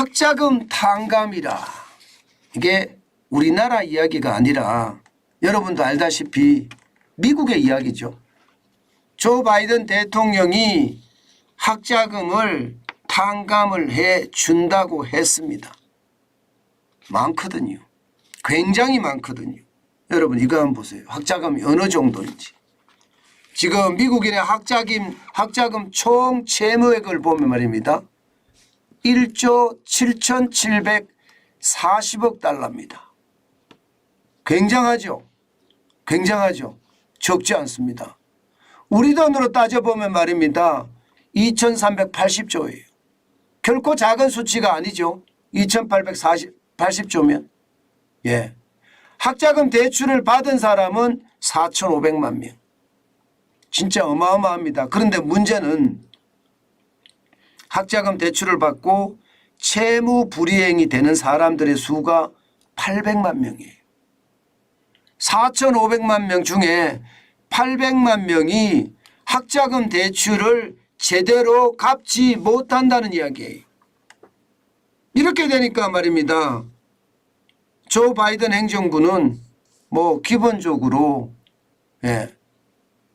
학자금 탕감이라 이게 우리나라 이야기가 아니라 여러분도 알다시피 미국의 이야기죠. 조 바이든 대통령이 학자금을 탕감을 해 준다고 했습니다. 많거든요. 굉장히 많거든요. 여러분 이거 한번 보세요. 학자금이 어느 정도인지. 지금 미국인의 학자금 총 채무액을 보면 말입니다. 1조 7,740억 달러입니다. 굉장하죠. 굉장하죠. 적지 않습니다. 우리 돈으로 따져보면 말입니다. 2,380조예요. 결코 작은 수치가 아니죠. 2,880조면. 예. 학자금 대출을 받은 사람은 4,500만 명. 진짜 어마어마합니다. 그런데 문제는 학자금 대출을 받고 채무 불이행이 되는 사람들의 수가 800만 명이에요. 4,500만 명 중에 800만 명이 학자금 대출을 제대로 갚지 못한다는 이야기예요. 이렇게 되니까 말입니다. 조 바이든 행정부는 뭐 기본적으로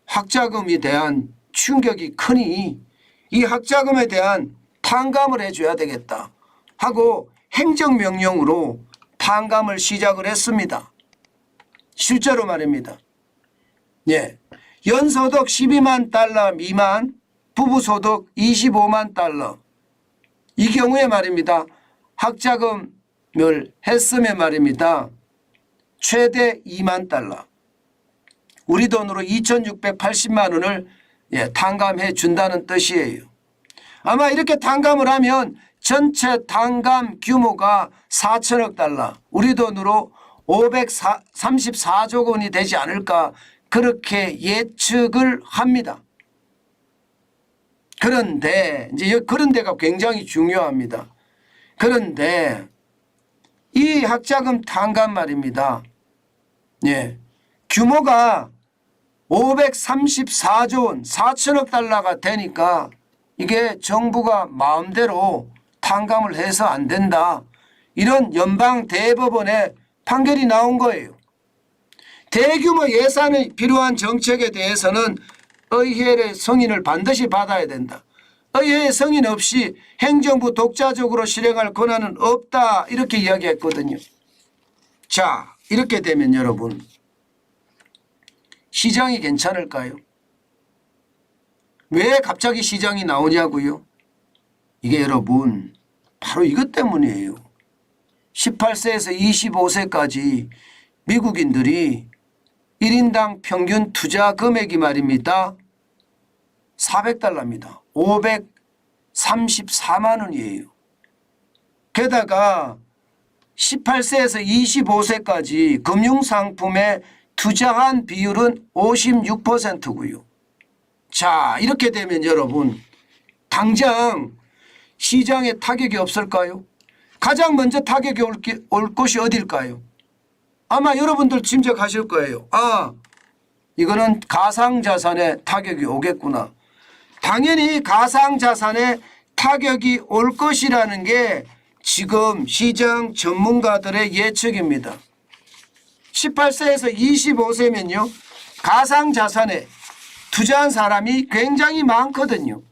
학자금에 대한 충격이 크니 이 학자금에 대한 탕감을 해줘야 되겠다 하고 행정명령으로 탕감을 시작을 했습니다. 실제로 말입니다. 예, 연소득 12만 달러 미만, 부부소득 25만 달러 이 경우에 말입니다. 학자금을 했으면 말입니다. 최대 2만 달러 우리 돈으로 2,680만 원을 탕감해 준다는 뜻이에요. 아마 이렇게 탕감을 하면 전체 탕감 규모가 4천억 달러 우리 돈으로 534조 원이 되지 않을까 그렇게 예측을 합니다. 그런데 이제 그런 데가 굉장히 중요합니다. 그런데 이 학자금 탕감 말입니다. 예, 규모가 534조 원 4천억 달러가 되니까 이게 정부가 마음대로 탕감을 해서 안 된다. 이런 연방 대법원의 판결이 나온 거예요. 대규모 예산이 필요한 정책에 대해서는 의회의 승인을 반드시 받아야 된다. 의회의 승인 없이 행정부 독자적으로 실행할 권한은 없다. 이렇게 이야기했거든요. 자, 이렇게 되면 여러분 시장이 괜찮을까요? 왜 갑자기 시장이 나오냐고요? 이게 여러분 바로 이것 때문이에요. 18세에서 25세까지 미국인들이 1인당 평균 투자 금액이 말입니다. 400달러입니다. 534만 원이에요. 게다가 18세에서 25세까지 금융상품에 투자한 비율은 56%고요. 자, 이렇게 되면 여러분 당장 시장에 타격이 없을까요? 가장 먼저 타격이 올 것이 어딜까요? 아마 여러분들 짐작하실 거예요. 아, 이거는 가상자산에 타격이 오겠구나. 당연히 가상자산에 타격이 올 것이라는 게 지금 시장 전문가들의 예측입니다. 18세에서 25세면요. 가상자산에 투자한 사람이 굉장히 많거든요.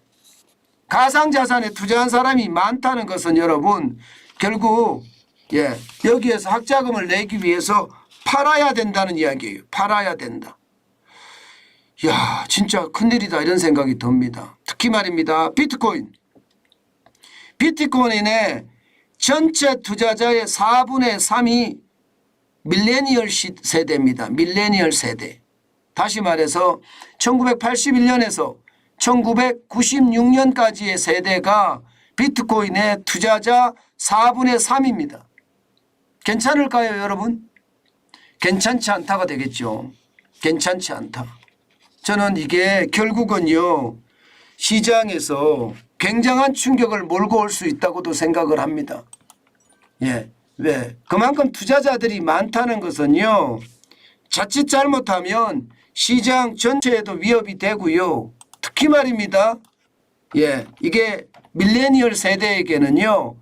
가상자산에 투자한 사람이 많다는 것은 여러분 결국 여기에서 학자금을 내기 위해서 팔아야 된다는 이야기예요. 팔아야 된다. 이야, 진짜 큰일이다 이런 생각이 듭니다. 특히 말입니다. 비트코인. 비트코인의 전체 투자자의 4분의 3이 밀레니얼 세대입니다. 밀레니얼 세대. 다시 말해서 1981년에서 1996년까지의 세대가 비트코인의 투자자 4분의 3입니다. 괜찮을까요, 여러분? 괜찮지 않다가 되겠죠. 괜찮지 않다. 저는 이게 결국은요, 시장에서 굉장한 충격을 몰고 올 수 있다고도 생각을 합니다. 예. 왜? 그만큼 투자자들이 많다는 것은요, 자칫 잘못하면 시장 전체에도 위협이 되고요. 특히 말입니다. 이게 밀레니얼 세대에게는요,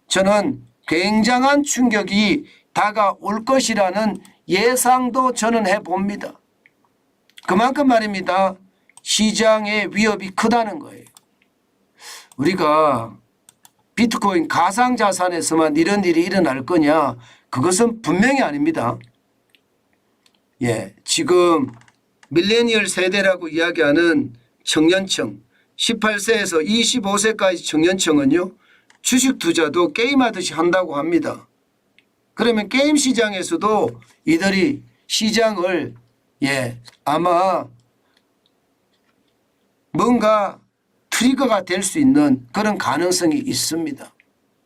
저는 굉장한 충격이 다가올 것이라는 예상도 저는 해봅니다. 그만큼 말입니다. 시장의 위협이 크다는 거예요. 우리가 비트코인 가상자산에서만 이런 일이 일어날 거냐? 그것은 분명히 아닙니다. 예, 지금 밀레니얼 세대라고 이야기하는 청년층 18세에서 25세까지 청년층은요. 주식 투자도 게임하듯이 한다고 합니다. 그러면 게임 시장에서도 이들이 시장을 아마 뭔가 트리거가 될 수 있는 그런 가능성이 있습니다.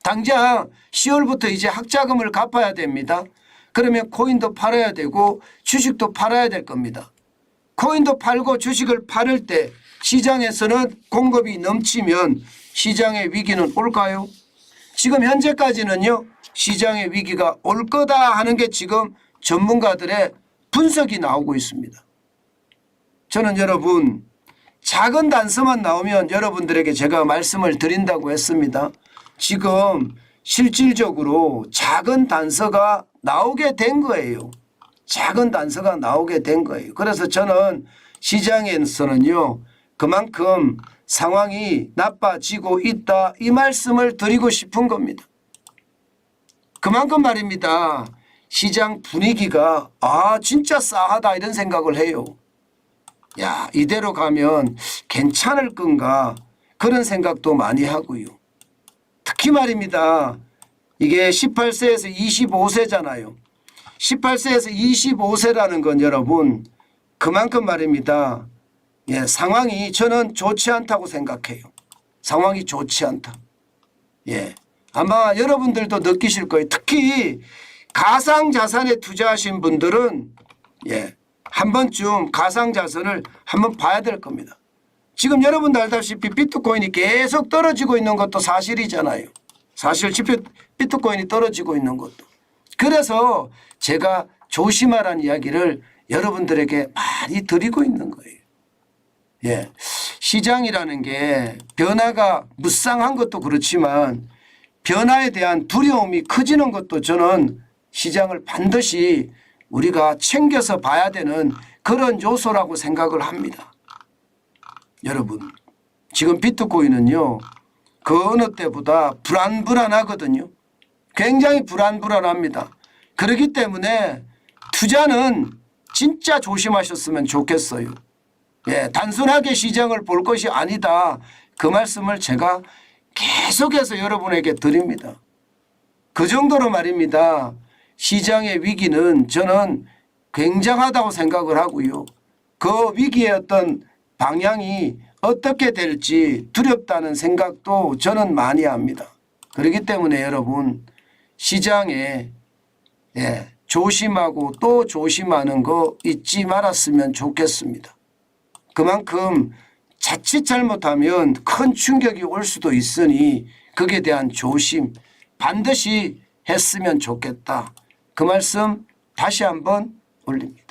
당장 10월부터 이제 학자금을 갚아야 됩니다. 그러면 코인도 팔아야 되고 주식도 팔아야 될 겁니다. 코인도 팔고 주식을 팔을 때 시장에서는 공급이 넘치면 시장의 위기는 올까요? 지금 현재까지는요. 시장의 위기가 올 거다 하는 게 지금 전문가들의 분석이 나오고 있습니다. 저는 여러분 작은 단서만 나오면 여러분들에게 제가 말씀을 드린다고 했습니다. 지금 실질적으로 작은 단서가 나오게 된 거예요. 작은 단서가 나오게 된 거예요. 그래서 저는 시장에서는요. 그만큼 상황이 나빠지고 있다 이 말씀을 드리고 싶은 겁니다. 그만큼 말입니다. 시장 분위기가 진짜 싸하다 이런 생각을 해요. 야, 이대로 가면 괜찮을 건가 그런 생각도 많이 하고요. 특히 말입니다. 이게 18세에서 25세잖아요. 18세에서 25세라는 건 여러분 그만큼 말입니다. 상황이 저는 좋지 않다고 생각해요. 상황이 좋지 않다. 아마 여러분들도 느끼실 거예요. 특히 가상자산에 투자하신 분들은 한 번쯤 가상자산을 한번 봐야 될 겁니다. 지금 여러분도 알다시피 비트코인이 계속 떨어지고 있는 것도 사실이잖아요. 사실 비트코인이 떨어지고 있는 것도. 그래서 제가 조심하라는 이야기를 여러분들에게 많이 드리고 있는 거예요. 시장이라는 게 변화가 무쌍한 것도 그렇지만 변화에 대한 두려움이 커지는 것도 저는 시장을 반드시 우리가 챙겨서 봐야 되는 그런 요소라고 생각을 합니다. 여러분 지금 비트코인은요. 그 어느 때보다 불안하거든요. 굉장히 불안합니다. 그렇기 때문에 투자는 진짜 조심하셨으면 좋겠어요. 단순하게 시장을 볼 것이 아니다. 그 말씀을 제가 계속해서 여러분에게 드립니다. 그 정도로 말입니다. 시장의 위기는 저는 굉장하다고 생각을 하고요. 그 위기의 어떤 방향이 어떻게 될지 두렵다는 생각도 저는 많이 합니다. 그렇기 때문에 여러분 시장에 조심하고 또 조심하는 거 잊지 말았으면 좋겠습니다. 그만큼 자칫 잘못하면 큰 충격이 올 수도 있으니 거기에 대한 조심 반드시 했으면 좋겠다. 그 말씀 다시 한번 올립니다.